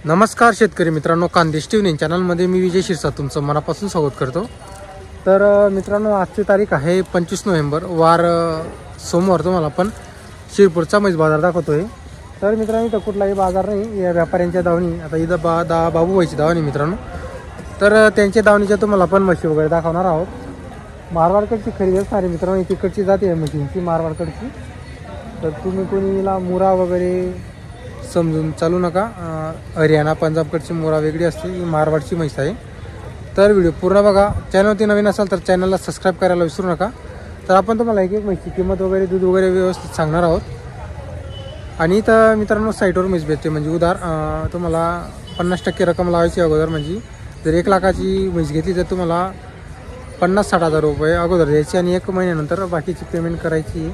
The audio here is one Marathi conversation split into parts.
नमस्कार शेतकरी मित्रांनो, कांदेश टीव्ही चॅनलमध्ये मी विजय शिरसाट तुमचं मनापासून स्वागत करतो। तर मित्रांनो, आजची तारीख आहे 25 नोव्हेंबर, वार सोमवार। तुम्हाला आपण शिरपूरचा म्हैस बाजार दाखवतोय। तर मित्रांनो, इथं कुठलाही बाजार नाही, या व्यापाऱ्यांच्या दावणी। आता इथं बाबूबाईची दावणी मित्रांनो, तर त्यांच्या दावणीच्या तुम्हाला आपण म्हशी वगैरे दाखवणार आहोत। मारवाडकडची खरेदी असणारी मित्रांनो, तिकडची जाती आहे म्हशींची मारवाडकडची। तर तुम्ही कोणीला मुरा वगैरे समजून चालू नका। हरियाणा पंजाबकडची मुरा वेगळी असते, ही मारवाडची म्हैस आहे। तर व्हिडिओ पूर्ण बघा। चॅनलवरती नवीन असाल तर चॅनलला सबस्क्राईब करायला विसरू नका। तर आपण तुम्हाला एक म्हशीची किंमत वगैरे, दूध वगैरे व्यवस्थित सांगणार आहोत। आणि इथं मित्रांनो साईटवर म्हैस भेटते, म्हणजे उधार तुम्हाला 50% रक्कम लावायची अगोदर। म्हणजे जर 1 लाखाची म्हैस घेतली तर तुम्हाला 50-60 हजार रुपये अगोदर द्यायचे आणि 1 महिन्यानंतर बाकीची पेमेंट करायची।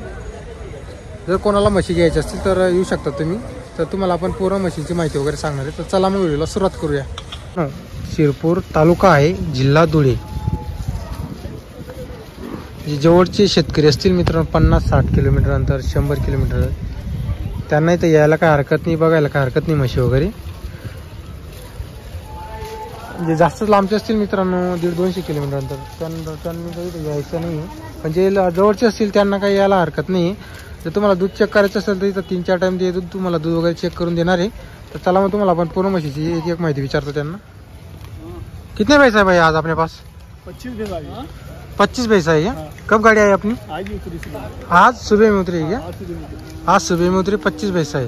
जर कोणाला म्हशी घ्यायची असतील तर येऊ शकता तुम्ही। तर तुम्हाला आपण पूर्ण म्हशीची माहिती वगैरे सांगणार आहे। तर चला मग व्हिडिओला सुरुवात करूया। शिरपूर तालुका आहे, जिल्हा धुळे। जे जवळचे शेतकरी असतील मित्रांनो, 50-60 किलोमीटर अंतर, 100 किलोमीटर, त्यांना इथं यायला काय हरकत नाही, बघायला काय हरकत नाही म्हशी वगैरे। जे जास्त लांबचे असतील मित्रांनो, 150-200 किलोमीटर अंतर, त्यांनी काही इथं यायचं नाही। पण जे जवळचे असतील त्यांना काही यायला हरकत नाही। जर तुम्हाला दूध चेक करायचं असेल तर इथं 3-4 टाइम ते दूध तुम्हाला दूध वगैरे चेक करून देणार आहे। तर चला मग तुम्हाला आपण पूर्ण म्हशीची एक माहिती विचारतो त्यांना। कितने भैंस है भाई आज अपने पास? 25 भैंस है क्या? कब गाड़ी आई अपनी? आज सुबह में उतरी है क्या? आज सुबह में उतरी 25 भैंस है।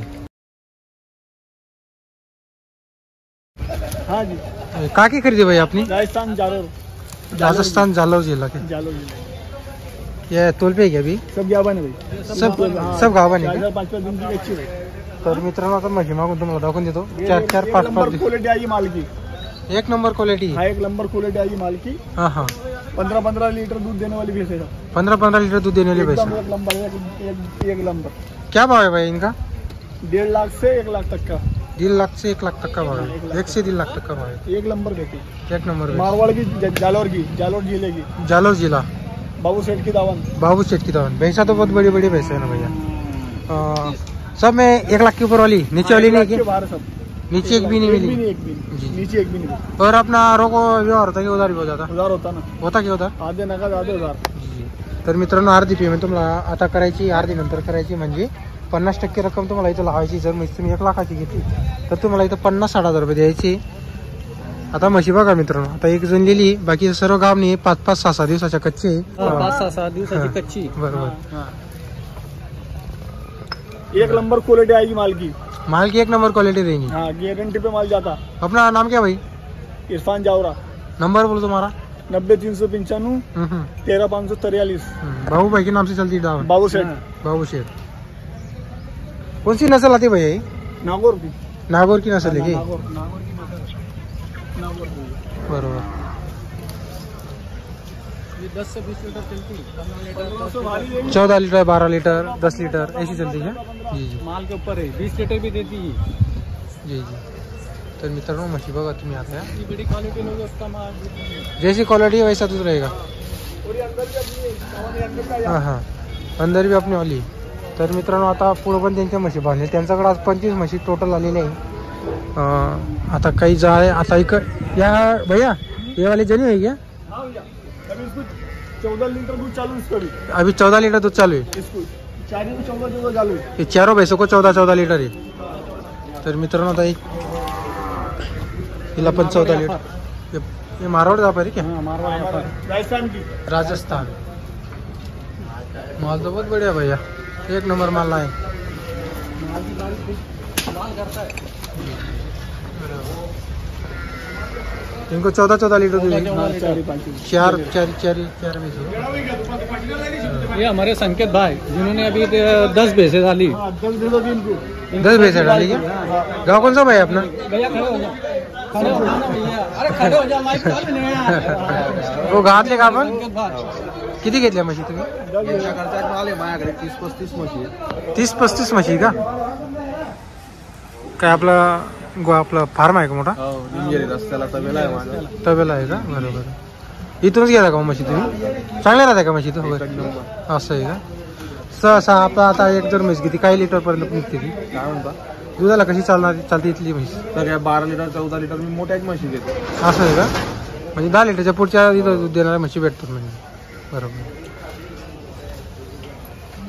हाँ जी। कहाँ की खरीदी भाई अपनी? राजस्थान जालौर जिला के। ये तोल पे है क्या अभी? सब गावन है भाई, सब गावन है क्या? 4-5 दिन की अच्छी है। तर मित्रांनो, आता म्हशी मागून तुम्हाला दाखवून देतो। 4-5 क्वालिटी आएगी माल की, 1 नंबर क्वालिटी। हाँ 1 नंबर क्वालिटी आएगी माल की। हाँ हाँ, 15-15 लीटर दूध देने वाली भैंस है। 15-15 लीटर दूध देने वाली भैंस। एकदम 1 नंबर, एक नंबर। क्या भाव है भाई इनका? 1.5 लाख से 1 लाख तक का। 1.5 लाख से 1 लाख तक का भाव है। 1 से 1.5 लाख तक का भाव है। 1 नंबर देती, 1 नंबर। मारवाड़ की, जालौर जिले की, जालौर जिला, बाबू सेठ की दावन। बाबू सेठ की दावन। भैंसा तो बहुत बड़ी बड़ी भैंसा है ना भैया। सब में 1 लाख के ऊपर वाली, नीचे वाली नहीं है? बाहर सब नीचे एक भी नहीं मिली। नीचे एक भी नहीं। और अपना रोको व्यवहार होता कि उधार भी हो जाता? उधार होता ना, होता की उधार? आधे नगद आधे उधार। तर मित्रांनो, अर्धी पेमेंट तुम्हाला आता करायची, अर्धी नंतर करायची। म्हणजे 50% रक्कम तुम्हाला इथं लावायची। जर म्हशी तुम्ही 1 लाखाची घेतली तर तुम्हाला इथं 50-60 हजार रुपये द्यायची। आता म्हशी बघा मित्रांनो, आता एक जनलेली, बाकी सर्व गाव नाही, 5-5, 6-6 दिवसाच्या कच्चे। 5-6 दिवसाची कच्ची, बरोबर। 1 नंबर क्वालिटी आएगी माल की। माल की 1 नंबर क्वालिटी रहेगी। हाँ, गारंटी पे माल जाता। अपना नाम क्या भाई? इरफान जावरा। नंबर बोलो तुम्हारा। 90-395 13-543। बाबू भाई के नाम से चलती दावा? बाबू सेठ। बाबू सेठ। कौन सी नस्ल आती भैया ये? नागौर की। नागौर की नस्ल है की? नागौर की नागौर की। बरोबर। 10 से 20 लीटर चलती, 14 लीटर, 12 लीटर, 10 लीटर ऐसी चलती है। जी जी, माल के ऊपर है। 20 लीटर भी देती है। जी जी। तर मित्रांनो, म्हशी बघा तुम्ही आता, बड़ी क्वालिटी लोगे उसका माल जैसी क्वालिटी वैसा दूध रहेगा। हाँ हाँ, अंदर भी अपनी वाली। तर मित्रांनो, आता पुढं पण त्यांच्या म्हशी बांधले। त्यांच्याकडे आज 25 म्हशी टोटल आलेले आहे। आता काही जाय, आता एक या भैया, ये वाली जनी है क्या? 14 लीटर दूध चालू इसका भी। अभी 14 लीटर दूध चालू है। इसको 14 चालू है। ये चारों भैंसों को 14-14 लीटर है। तर मित्रांनो, आता हिला पण 14 लीटर। ये मारवाड़ व्यापार है क्या? हाँ, मारवाड़ व्यापार, राजस्थान की। राजस्थान। माल तो बहुत बढ़िया भैया, 1 नंबर माल लाए। माल करता है। इनको 14-14 लीटर दूध देंगे। 4 ये हमारे संकेत भाई, जिन्होंने अभी 10 भैंसें डाली। 10 भैंसें डाली क्या? गाँव कौन सा भाई अपना? भैया खड़े हो जाओ, खड़े हो जाओ भैया। अरे खड़े हो जाओ, माइक चालू नहीं है। वो घातले का आपण? किती घेतल्या म्हशी तुम्ही? 30-35 म्हशी आहे। 30-35 म्हशी का? काय आपला फार्म आहे का मोठा? रस्त्याला तबेला आहे माझा। तबेला आहे का? बरोबर। इथूनच गेला का म्हशी तुम्ही? चांगल्या राहते का म्हशी? तो असं आहे का? सहसा आपला आता एक जर म्हैस किती काही लिटर पर्यंत निघते ती? काय म्हणता? दुधाला कशी चालते इथली म्हैस? तर या 12 लिटर 14 लिटर मी मोठ्याच म्हशी घेतो. असं आहे का? म्हणजे 10 लिटरच्या पुढच्या इथं दूध देणाऱ्या म्हशी भेटतात म्हणजे. बरोबर.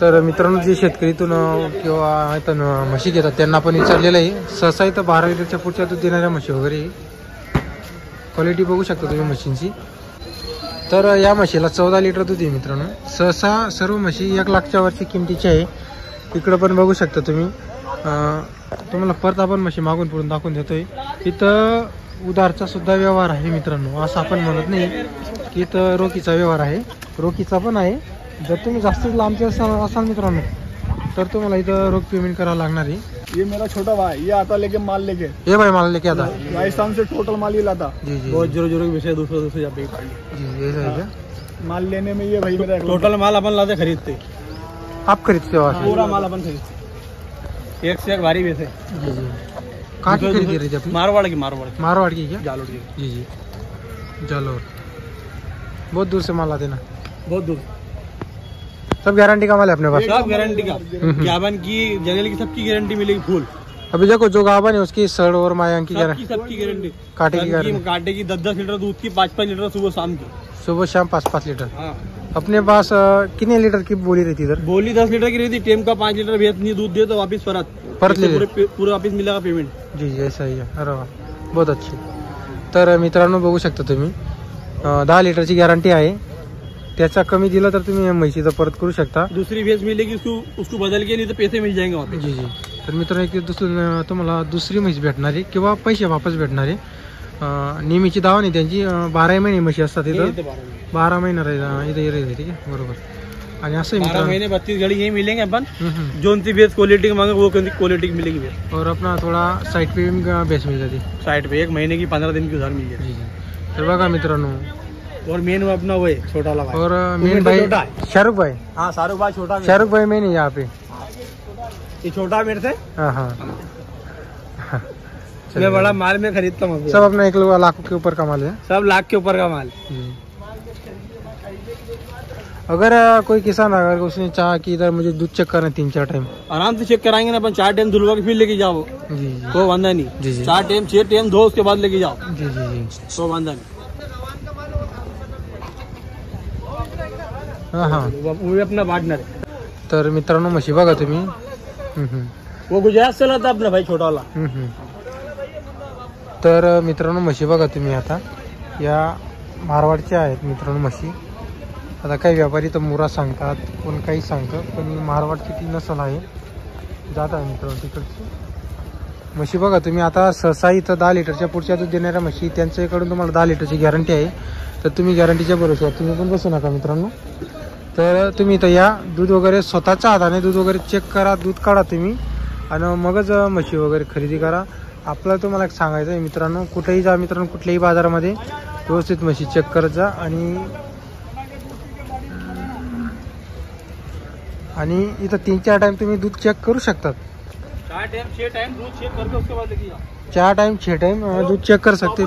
तर मित्रांनो, जे शेतकरी इथून किंवा इथून म्हशी घेतात त्यांना पण विचारलेलं आहे. सहसा इथं 12 लिटरच्या पुढच्या दूध देणाऱ्या म्हशी वगैरे. क्वालिटी बघू शकता तुम्ही म्हशींची. तर या म्हशीला 14 लिटर दूध आहे मित्रांनो. सहसा सर्व म्हशी 1 लाखच्या वरची किमतीची आहे. इकडं पण बघू शकता तुम्ही. तुम्हाला परत आपण म्हशी मागून पुढून दाखवून देतोय. इथं उधारचा सुद्धा व्यवहार आहे मित्रांनो. असं आपण म्हणत नाही की इथं रोखीचा व्यवहार आहे. रोखीचा पण आहे. जर तुम्ही जास्त लांबचे असाल मित्रांनो तर तुम्हाला इथं रोख पेमेंट करावं लागणार आहे. ये मेरा छोटा भाई, ये आता लेके माल लेके, ये भाई माल लेके आता राजस्थान से टोटल माल ही लाता. जी जी बहुत जोर जोर के विषय दूसरे यहाँ पे जी, ये है क्या? माल लेने में ये भाई मेरा टोटल माल अपन लाते खरीदते. आप खरीदते हो आके? पूरा माल अपन खरीदते. एक से एक भारी बेचे. जी जी. कहाँ की खरीदी रही थी अपनी? मारवाड़ की. मारवाड़ की क्या? जालोर की. जी जी, जालोर. बहुत दूर से माल आते ना? बहुत दूर. सब गारंटी का माल है अपने पास? सब गारंटी का. गाबन की, जंगल की सबकी गारंटी मिलेगी फुल. अभी देखो जो गाभन है उसकी सड़ और मायांक की गारंटी, सबकी गारंटी. कांटे की गारंटी. कांटे की 10-10 लीटर दूध की, 5-5 लीटर सुबह शाम की. सुबह शाम 5-5 लीटर. हाँ. अपने पास कितने लीटर की बोली रहती इधर? बोली 10 लीटर की रहती. टेम का 5 लीटर भेज नहीं दूध दे तो वापिस परत ले ले. पूरा वापिस मिलेगा पेमेंट. जी जी, ऐसा ही है. अरे वा, बहुत अच्छी. तर मित्रांनो बघू शकता तुम्ही 10 लिटरची गॅरंटी आहे. त्याचा कमी दिला तर तुम्ही म्हशीचं परत करू शकता. दूसरी भैंस मिलेगी उसको बदल के, नहीं तो पैसे मिल जाएंगे वहाँ पे. जी जी. तर मित्रांनो, एक दुसरं तुम्हाला दुसरी म्हैस भेटणार आहे किंवा पैसे वापस भेटणार आहे. नेहमीची दावा नाही त्यांची. 12 महिने म्हशी असतात इथं. 12 महिने इथं राहते. ठीक आहे, बरोबर. आणि असं 12 महीने 32 घड़ी यही मिलेंगे अपन. जोन सी भैंस क्वालिटी मांगे वो क्वालिटी की मिलेगी भैंस. और अपना थोड़ा साइड पे भैंस मिल जाती साइड पे 1 महीने की 15 दिन की उधार मिल जाए. जी जी. तर बघा मित्रांनो, और मेन वो अपना वो है छोटा वाला. और मेन भाई शाहरुख भाई. हाँ, शाहरुख भाई छोटा. शाहरुख भाई मेन है यहाँ पे. ये छोटा मेरे से. हाँ हाँ. मैं बड़ा माल में खरीदता हूँ. सब अपना 1 लाख के ऊपर का माल है. सब लाख के ऊपर का माल. अगर कोई किसान अगर उसने चाहा कि इधर मुझे दूध चेक करना 3-4 टाइम, आराम से चेक कराएंगे ना अपन. 4 टाइम धुलवा के फिर लेके जाओ. जी जी तो वांधा नहीं. जी जी 4 टाइम 6 टाइम धो उसके बाद लेके जाओ. जी जी जी. तो वांधा नहीं. हाँ हाँ. वो अपना पार्टनर है. तर मित्रांनो म्हशी बघा तुम्ही. वो गुजरात से लाता अपना भाई छोटा वाला. तर मित्रांनो म्हशी बघा तुम्ही. आता या मारवाडच्या आहेत मित्रांनो म्हशी. आता काही व्यापारी तर मुरा सांगतात, कोण काही सांगतं, पण मारवाडची ती नसल आहे. जात आहे मित्रांनो तिकडची म्हशी बघा तुम्ही. आता सहसा इथं 10 लिटरच्या पुढच्या दूध देणाऱ्या म्हशी त्यांच्याकडून तुम्हाला 10 लिटरची गॅरंटी आहे. तर तुम्ही गॅरंटीच्या भरोश्यावर तुम्ही पण बसू नका मित्रांनो. तर तुम्ही इथं या, दूध वगैरे स्वतःच्या हाताने दूध वगैरे चेक करा, दूध काढा तुम्ही, आणि मगच म्हशी वगैरे खरेदी करा. आपल्याला तुम्हाला एक सांगायचं आहे मित्रांनो, कुठेही जा मित्रांनो, कुठल्याही बाजारामध्ये व्यवस्थित म्हशी चेक करत जा. आणि इथं 3-4 टाइम तुम्ही दूध चेक करू शकतात. 4 टाइम 6 टाइम दूध चेक करके उसके बाद लेके जाओ. 4 टाइम 6 टाइम दूध चेक कर सकते.